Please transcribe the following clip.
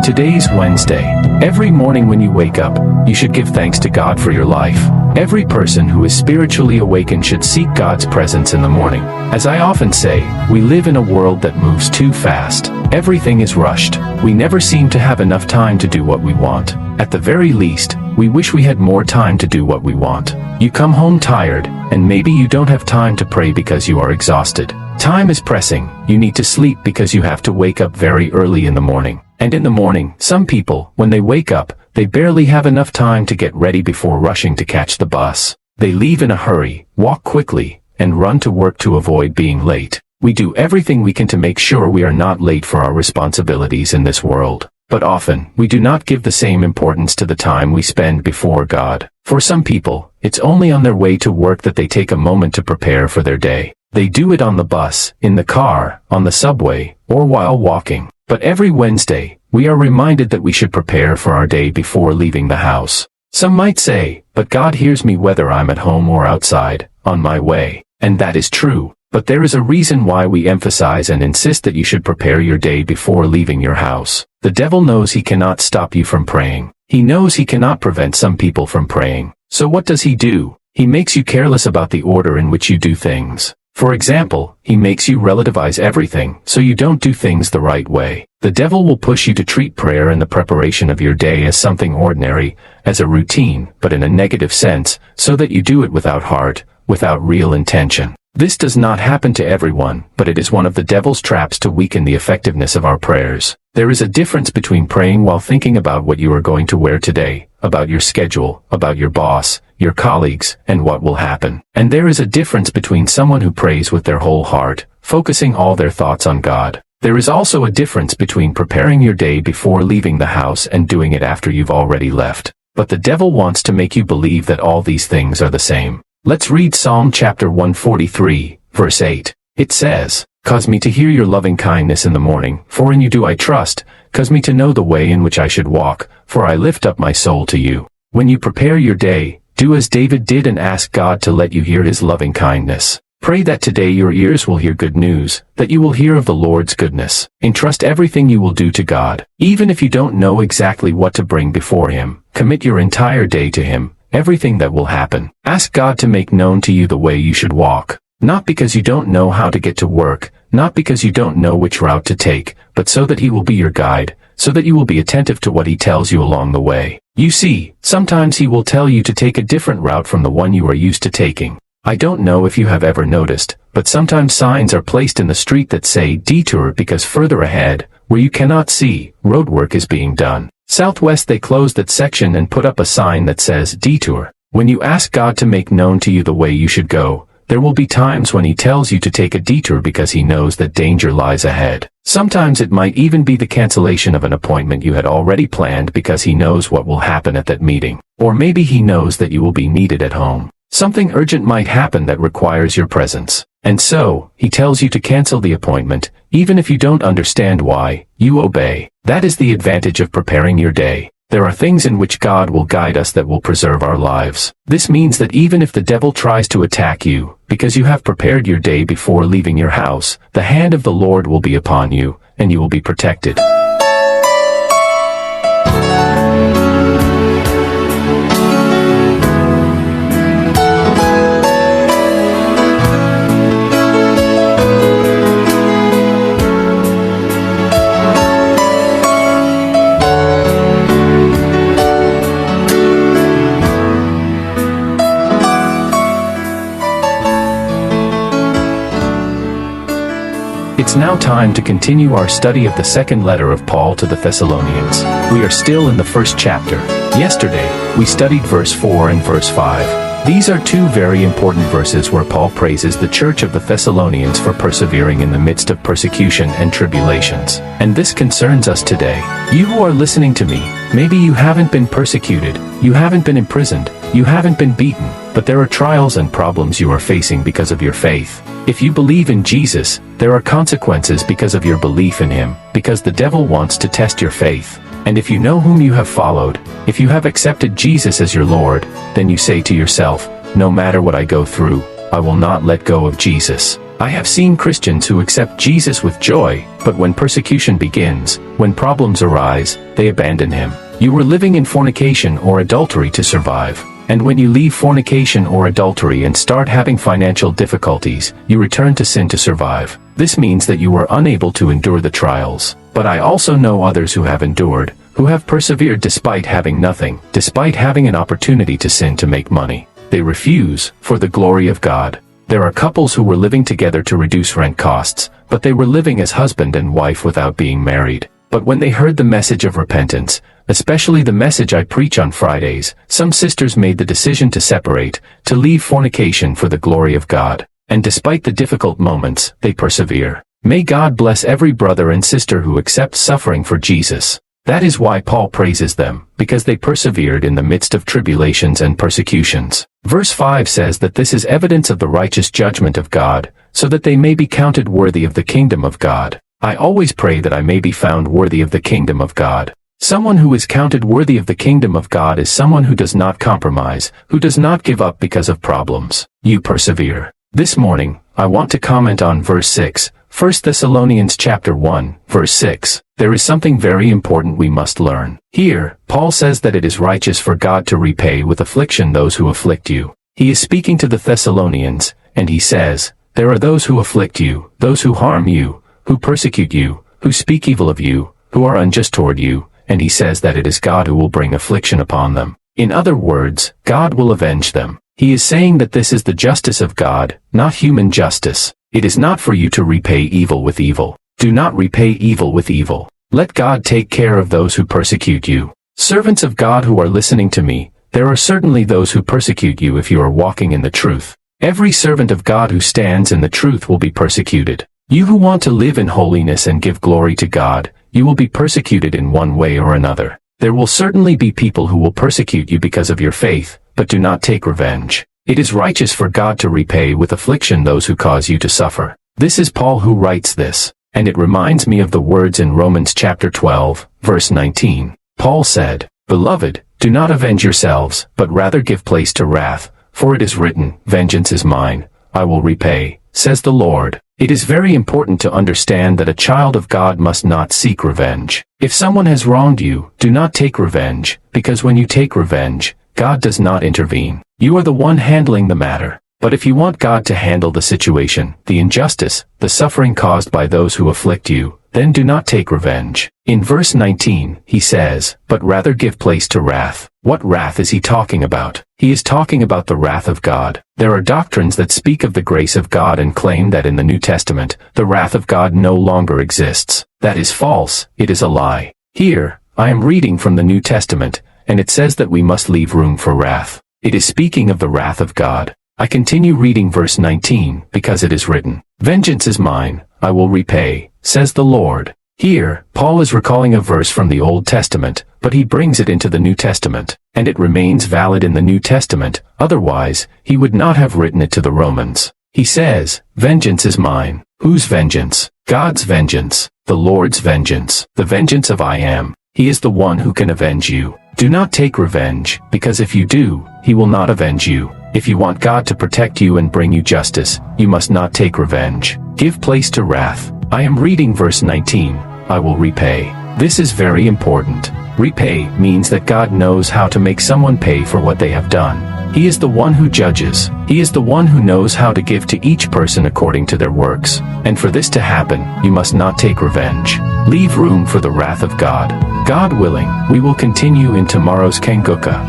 Today's Wednesday. Every morning when you wake up, you should give thanks to God for your life. Every person who is spiritually awakened should seek God's presence in the morning. As I often say, we live in a world that moves too fast. Everything is rushed. We never seem to have enough time to do what we want. At the very least, we wish we had more time to do what we want. You come home tired, and maybe you don't have time to pray because you are exhausted. Time is pressing. You need to sleep because you have to wake up very early in the morning. And in the morning, some people, when they wake up, they barely have enough time to get ready before rushing to catch the bus. They leave in a hurry, walk quickly, and run to work to avoid being late. We do everything we can to make sure we are not late for our responsibilities in this world. But often, we do not give the same importance to the time we spend before God. For some people, it's only on their way to work that they take a moment to prepare for their day. They do it on the bus, in the car, on the subway, or while walking. But every Wednesday, we are reminded that we should prepare for our day before leaving the house. Some might say, but God hears me whether I'm at home or outside, on my way. And that is true. But there is a reason why we emphasize and insist that you should prepare your day before leaving your house. The devil knows he cannot stop you from praying. He knows he cannot prevent some people from praying. So what does he do? He makes you careless about the order in which you do things. For example, he makes you relativize everything, so you don't do things the right way. The devil will push you to treat prayer and the preparation of your day as something ordinary, as a routine, but in a negative sense, so that you do it without heart, without real intention. This does not happen to everyone, but it is one of the devil's traps to weaken the effectiveness of our prayers. There is a difference between praying while thinking about what you are going to wear today, about your schedule, about your boss, your colleagues, and what will happen. And there is a difference between someone who prays with their whole heart, focusing all their thoughts on God. There is also a difference between preparing your day before leaving the house and doing it after you've already left. But the devil wants to make you believe that all these things are the same. Let's read Psalm chapter 143, verse 8. It says, "Cause me to hear your loving kindness in the morning, for in you do I trust. Cause me to know the way in which I should walk, for I lift up my soul to you." When you prepare your day, do as David did and ask God to let you hear his loving kindness. Pray that today your ears will hear good news, that you will hear of the Lord's goodness. Entrust everything you will do to God. Even if you don't know exactly what to bring before him, commit your entire day to him, everything that will happen. Ask God to make known to you the way you should walk. Not because you don't know how to get to work, not because you don't know which route to take, but so that he will be your guide, so that you will be attentive to what he tells you along the way. You see, sometimes he will tell you to take a different route from the one you are used to taking. I don't know if you have ever noticed, but sometimes signs are placed in the street that say detour because further ahead, where you cannot see, road work is being done. Southwest they closed that section and put up a sign that says detour. When you ask God to make known to you the way you should go, there will be times when he tells you to take a detour because he knows that danger lies ahead. Sometimes it might even be the cancellation of an appointment you had already planned because he knows what will happen at that meeting. Or maybe he knows that you will be needed at home. Something urgent might happen that requires your presence. And so, he tells you to cancel the appointment, even if you don't understand why. You obey. That is the advantage of preparing your day. There are things in which God will guide us that will preserve our lives. This means that even if the devil tries to attack you, because you have prepared your day before leaving your house, the hand of the Lord will be upon you, and you will be protected. It's now time to continue our study of the second letter of Paul to the Thessalonians. We are still in the first chapter. Yesterday, we studied verse 4 and verse 5. These are two very important verses where Paul praises the church of the Thessalonians for persevering in the midst of persecution and tribulations. And this concerns us today. You who are listening to me, maybe you haven't been persecuted, you haven't been imprisoned, you haven't been beaten, but there are trials and problems you are facing because of your faith. If you believe in Jesus, there are consequences because of your belief in him, because the devil wants to test your faith. And if you know whom you have followed, if you have accepted Jesus as your Lord, then you say to yourself, no matter what I go through, I will not let go of Jesus. I have seen Christians who accept Jesus with joy, but when persecution begins, when problems arise, they abandon him. You were living in fornication or adultery to survive. And when you leave fornication or adultery and start having financial difficulties, you return to sin to survive. This means that you were unable to endure the trials. But I also know others who have endured, who have persevered despite having nothing, despite having an opportunity to sin to make money. They refuse, for the glory of God. There are couples who were living together to reduce rent costs, but they were living as husband and wife without being married. But when they heard the message of repentance, especially the message I preach on Fridays, some sisters made the decision to separate, to leave fornication for the glory of God. And despite the difficult moments, they persevere. May God bless every brother and sister who accepts suffering for Jesus. That is why Paul praises them, because they persevered in the midst of tribulations and persecutions. Verse 5 says that this is evidence of the righteous judgment of God, so that they may be counted worthy of the kingdom of God. I always pray that I may be found worthy of the kingdom of God. Someone who is counted worthy of the kingdom of God is someone who does not compromise, who does not give up because of problems. You persevere. This morning, I want to comment on verse 6, 1 Thessalonians chapter 1, verse 6. There is something very important we must learn. Here, Paul says that it is righteous for God to repay with affliction those who afflict you. He is speaking to the Thessalonians, and he says, there are those who afflict you, those who harm you, who persecute you, who speak evil of you, who are unjust toward you, and he says that it is God who will bring affliction upon them. In other words, God will avenge them. He is saying that this is the justice of God, not human justice. It is not for you to repay evil with evil. Do not repay evil with evil. Let God take care of those who persecute you. Servants of God who are listening to me, there are certainly those who persecute you if you are walking in the truth. Every servant of God who stands in the truth will be persecuted. You who want to live in holiness and give glory to God, you will be persecuted in one way or another. There will certainly be people who will persecute you because of your faith, but do not take revenge. It is righteous for God to repay with affliction those who cause you to suffer. This is Paul who writes this, and it reminds me of the words in Romans chapter 12, verse 19. Paul said, Beloved, do not avenge yourselves, but rather give place to wrath, for it is written, Vengeance is mine, I will repay, says the Lord. It is very important to understand that a child of God must not seek revenge. If someone has wronged you, do not take revenge, because when you take revenge, God does not intervene. You are the one handling the matter. But if you want God to handle the situation, the injustice, the suffering caused by those who afflict you, then do not take revenge. In verse 19, he says, but rather give place to wrath. What wrath is he talking about? He is talking about the wrath of God. There are doctrines that speak of the grace of God and claim that in the New Testament, the wrath of God no longer exists. That is false. It is a lie. Here, I am reading from the New Testament, and it says that we must leave room for wrath. It is speaking of the wrath of God. I continue reading verse 19, because it is written, Vengeance is mine, I will repay, says the Lord. Here, Paul is recalling a verse from the Old Testament, but he brings it into the New Testament, and it remains valid in the New Testament, otherwise, he would not have written it to the Romans. He says, Vengeance is mine. Whose vengeance? God's vengeance. The Lord's vengeance. The vengeance of I am. He is the one who can avenge you. Do not take revenge, because if you do, he will not avenge you. If you want God to protect you and bring you justice, you must not take revenge. Give place to wrath. I am reading verse 19, I will repay. This is very important. Repay means that God knows how to make someone pay for what they have done. He is the one who judges. He is the one who knows how to give to each person according to their works. And for this to happen, you must not take revenge. Leave room for the wrath of God. God willing, we will continue in tomorrow's Kanguka.